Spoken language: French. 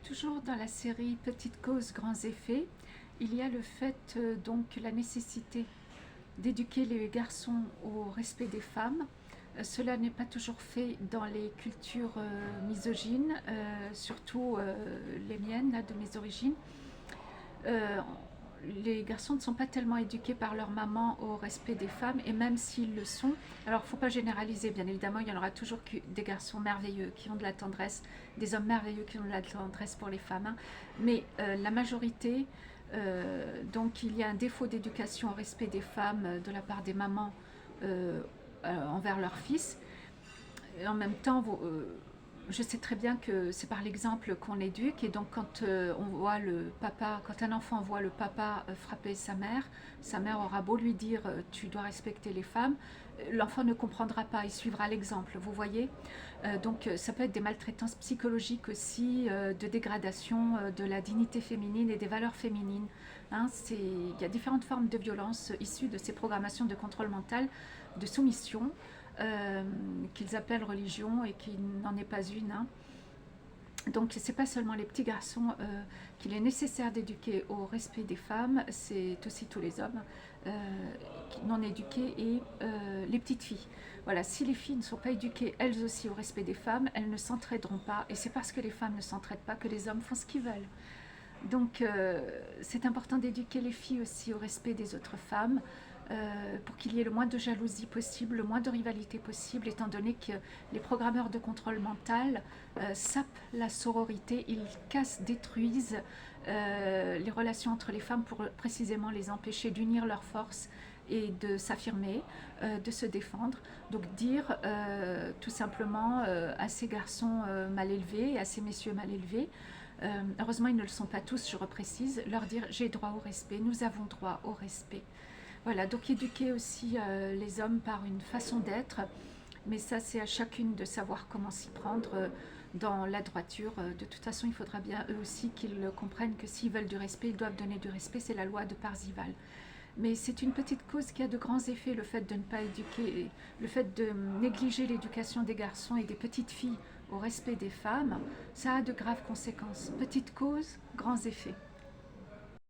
Toujours dans la série Petites causes, grands effets, il y a le fait, donc la nécessité d'éduquer les garçons au respect des femmes. Cela n'est pas toujours fait dans les cultures misogynes, surtout les miennes, là, de mes origines. Euh, les garçons ne sont pas tellement éduqués par leur maman au respect des femmes, et même s'ils le sont, alors il ne faut pas généraliser, bien évidemment, il y en aura toujours des garçons merveilleux qui ont de la tendresse, des hommes merveilleux qui ont de la tendresse pour les femmes, hein. Mais la majorité, donc il y a un défaut d'éducation au respect des femmes de la part des mamans envers leurs fils. Et en même temps, je sais très bien que c'est par l'exemple qu'on éduque, et donc quand on voit le papa, quand un enfant voit le papa frapper sa mère aura beau lui dire tu dois respecter les femmes, l'enfant ne comprendra pas, il suivra l'exemple, vous voyez. Donc ça peut être des maltraitances psychologiques aussi, de dégradation de la dignité féminine et des valeurs féminines, hein. Il y a différentes formes de violence issues de ces programmations de contrôle mental, de soumission, qu'ils appellent religion et qui n'en est pas une, hein. Donc ce n'est pas seulement les petits garçons qu'il est nécessaire d'éduquer au respect des femmes, c'est aussi tous les hommes non éduqués et les petites filles. Voilà, si les filles ne sont pas éduquées elles aussi au respect des femmes, elles ne s'entraideront pas, et c'est parce que les femmes ne s'entraident pas que les hommes font ce qu'ils veulent. Donc c'est important d'éduquer les filles aussi au respect des autres femmes, pour qu'il y ait le moins de jalousie possible, le moins de rivalité possible, étant donné que les programmeurs de contrôle mental sapent la sororité, ils cassent, détruisent les relations entre les femmes pour précisément les empêcher d'unir leurs forces et de s'affirmer, de se défendre. Donc dire tout simplement à ces garçons mal élevés, à ces messieurs mal élevés, heureusement ils ne le sont pas tous, je reprécise, leur dire j'ai droit au respect, nous avons droit au respect. Voilà, donc éduquer aussi les hommes par une façon d'être, mais ça c'est à chacune de savoir comment s'y prendre dans la droiture. De toute façon, il faudra bien eux aussi qu'ils comprennent que s'ils veulent du respect, ils doivent donner du respect, c'est la loi de Parzival. Mais c'est une petite cause qui a de grands effets, le fait de ne pas éduquer, le fait de négliger l'éducation des garçons et des petites filles au respect des femmes, ça a de graves conséquences. Petite cause, grands effets.